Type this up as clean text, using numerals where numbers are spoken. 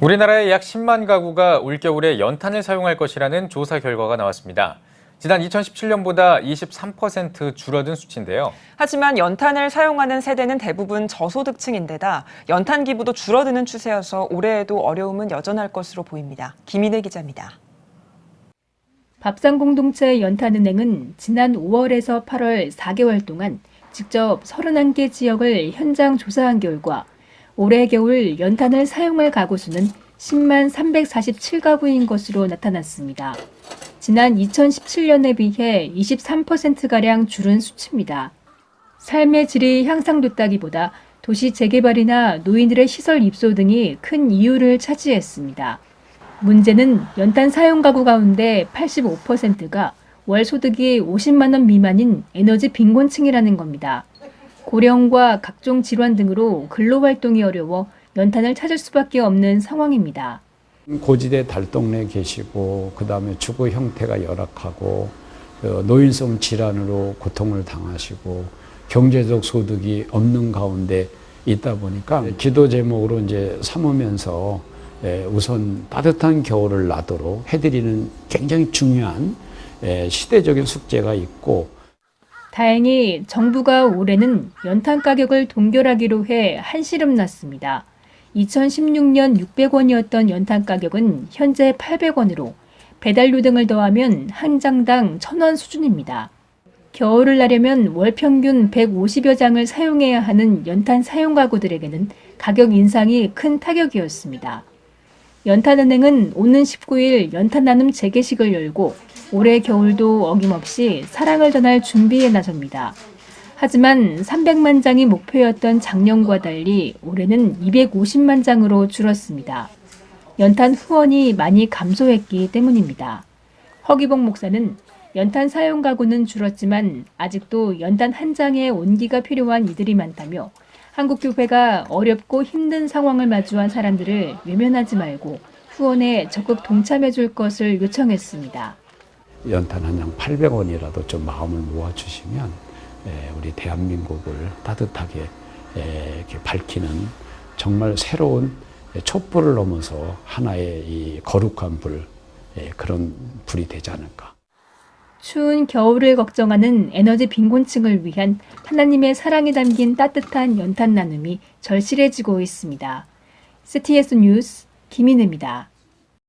우리나라의 약 10만 가구가 올겨울에 연탄을 사용할 것이라는 조사 결과가 나왔습니다. 지난 2017년보다 23% 줄어든 수치인데요. 하지만 연탄을 사용하는 세대는 대부분 저소득층인데다 연탄 기부도 줄어드는 추세여서 올해에도 어려움은 여전할 것으로 보입니다. 김인혜 기자입니다. 밥상공동체 연탄은행은 지난 5월에서 8월 4개월 동안 직접 31개 지역을 현장 조사한 결과 올해 겨울 연탄을 사용할 가구 수는 10만 347가구인 것으로 나타났습니다. 지난 2017년에 비해 23%가량 줄은 수치입니다. 삶의 질이 향상됐다기보다 도시 재개발이나 노인들의 시설 입소 등이 큰 이유를 차지했습니다. 문제는 연탄 사용 가구 가운데 85%가 월 소득이 50만 원 미만인 에너지 빈곤층이라는 겁니다. 고령과 각종 질환 등으로 근로활동이 어려워 연탄을 찾을 수밖에 없는 상황입니다. 고지대 달동네에 계시고 그다음에 주거 형태가 열악하고 노인성 질환으로 고통을 당하시고 경제적 소득이 없는 가운데 있다 보니까 기도 제목으로 이제 삼으면서 우선 따뜻한 겨울을 나도록 해드리는 굉장히 중요한 시대적인 숙제가 있고, 다행히 정부가 올해는 연탄 가격을 동결하기로 해 한시름 났습니다. 2016년 600원이었던 연탄 가격은 현재 800원으로 배달료 등을 더하면 한 장당 1,000원 수준입니다. 겨울을 나려면 월 평균 150여 장을 사용해야 하는 연탄 사용 가구들에게는 가격 인상이 큰 타격이었습니다. 연탄은행은 오는 19일 연탄 나눔 재개식을 열고 올해 겨울도 어김없이 사랑을 전할 준비에 나섭니다. 하지만 300만 장이 목표였던 작년과 달리 올해는 250만 장으로 줄었습니다. 연탄 후원이 많이 감소했기 때문입니다. 허기복 목사는 연탄 사용 가구는 줄었지만 아직도 연탄 한 장에 온기가 필요한 이들이 많다며 한국교회가 어렵고 힘든 상황을 마주한 사람들을 외면하지 말고 후원에 적극 동참해 줄 것을 요청했습니다. 연탄 한 장 800원이라도 좀 마음을 모아주시면 우리 대한민국을 따뜻하게 이렇게 밝히는 정말 새로운 촛불을 넘어서 하나의 이 거룩한 불, 그런 불이 되지 않을까. 추운 겨울을 걱정하는 에너지 빈곤층을 위한 하나님의 사랑이 담긴 따뜻한 연탄 나눔이 절실해지고 있습니다. CTS 뉴스 김인혜입니다.